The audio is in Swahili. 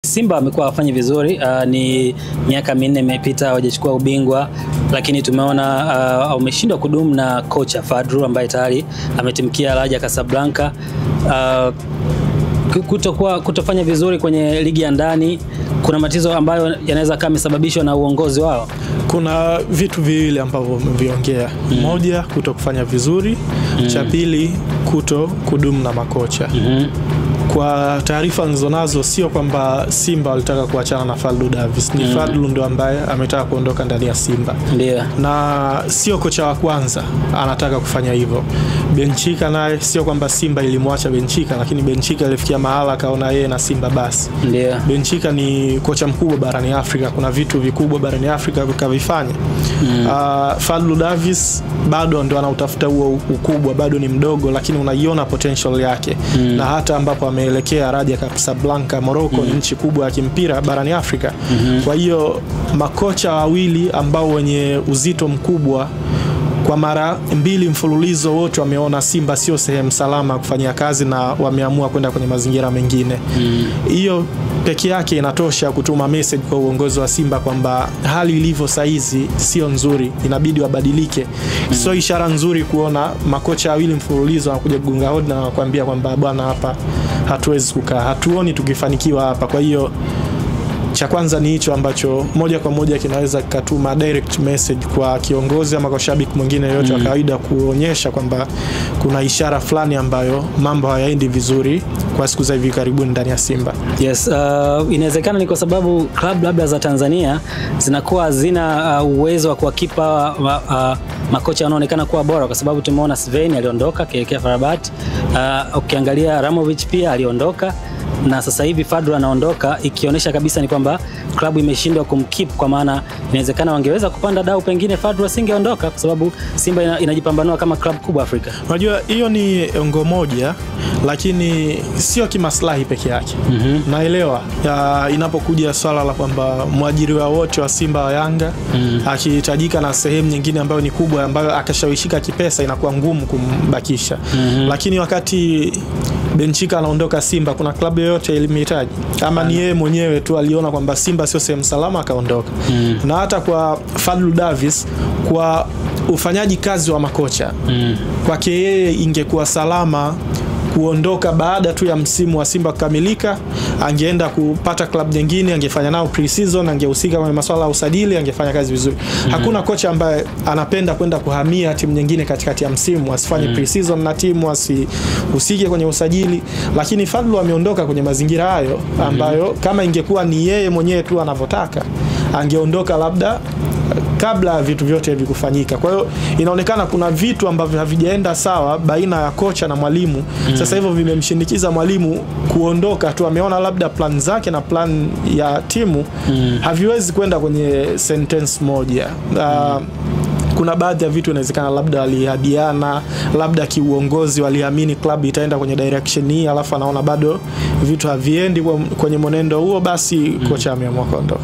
Simba wamekuwa wafanya vizuri, ni miaka 4 imepita hawajachukua ubingwa, lakini tumeona wameshindwa kudumu na kocha Fadlu ambaye tayari ametimkia Raja Casablanca. Kutofanya vizuri kwenye ligi ya ndani, kuna matatizo ambayo yanaweza kama yamesababishwa na uongozi wao. Kuna vitu viwili ambavyo umeviongea. Moja, kutokufanya vizuri. Cha pili, kudumu na makocha. Kwa taarifa nilizonazo sio kwamba Simba walitaka kuachana na Fadlu Davis. Ni Fadlu ndo ambaye ametaka kuondoka ndani ya Simba. Ndio. Na sio kocha wa kwanza anataka kufanya hivyo. Benchika naye sio kwamba Simba ilimwacha Benchika, lakini Benchika alifikia mahala kaona yeye na Simba basi. Ndio. Benchika ni kocha mkubwa barani Afrika, kuna vitu vikubwa barani Afrika vikavifanya. Fadlu Davis bado ndo anautafuta huo ukubwa, bado ni mdogo, lakini unaiona potential yake. Na hata ambapo ameelekea Raja Casablanca, Morocco ni nchi kubwa ya kimpira barani Afrika. Kwa hiyo makocha wawili ambao wenye uzito mkubwa kwa mara 2 mfululizo wote wameona Simba sio sehemu salama kufanyia kazi na wameamua kwenda kwenye mazingira mengine. Hiyo peke yake inatosha kutuma message kwa uongozi wa Simba kwamba hali ilivyo saizi sio nzuri, inabidi wabadilike. Sio ishara nzuri kuona makocha wawili mfululizo wanakuja kugonga hodi na kuambia kwamba bwana, hapa hatuwezi kukaa, hatuoni tukifanikiwa hapa. Kwa hiyo cha kwanza ni hicho ambacho moja kwa moja kinaweza kutuma direct message kwa kiongozi ama kwa shabiki mwingine yote wa kawaida, kuonyesha kwamba kuna ishara fulani ambayo mambo hayaendi vizuri kwa siku za hivi karibuni ndani ya Simba. Yes, inawezekana ni kwa sababu club labda za Tanzania zinakuwa hazina uwezo wa kuwakipa makocha wanaonekana kuwa bora, kwa sababu tumeona Sven aliondoka kuelekea FAR Rabat, ukiangalia Ramovic pia aliondoka, na sasa hivi Fadlu anaondoka, ikionyesha kabisa ni kwamba klabu imeshindwa kumkeep, kwa maana inawezekana wangeweza kupanda dau, pengine Fadlu asingeondoka, kwa sababu Simba inajipambanua kama klabu kubwa Afrika. Unajua hiyo ni ongo moja, lakini sio kimaslahi peke yake. Naelewa inapokuja swala la kwamba mwajiriwa wote wa Simba wa Yanga akihitajika na sehemu nyingine ambayo ni kubwa, ambayo akashawishika kipesa, inakuwa ngumu kumbakisha. Lakini wakati Benchika anaondoka Simba, kuna klabu yoyote ilimhitaji? Ama ni yeye mwenyewe tu aliona kwamba Simba sio sehemu salama akaondoka? Na hata kwa Fadlu Davis, kwa ufanyaji kazi wa makocha, kwake yeye ingekuwa salama kuondoka baada tu ya msimu wa Simba kukamilika, angeenda kupata club nyingine, angefanya nao pre-season, angehusika kwenye masuala ya usajili, angefanya kazi vizuri. Hakuna kocha ambaye anapenda kwenda kuhamia timu nyingine katikati ya msimu, asifanye pre-season na timu, asihusike kwenye usajili. Lakini Fadlu ameondoka kwenye mazingira hayo ambayo kama ingekuwa ni yeye mwenyewe tu anavyotaka, angeondoka labda kabla vitu vyote hivi kufanyika. Kwa hiyo inaonekana kuna vitu ambavyo havijaenda sawa baina ya kocha na mwalimu. Sasa hivyo vimemshindikiza mwalimu kuondoka tu, ameona labda plan zake na plan ya timu haviwezi kwenda kwenye sentence moja. Kuna baadhi ya vitu inawezekana labda walihadiana, labda kiuongozi waliamini club itaenda kwenye direction hii, alafu anaona bado vitu haviendi kwenye mwenendo huo, basi kocha ameamua kuondoka.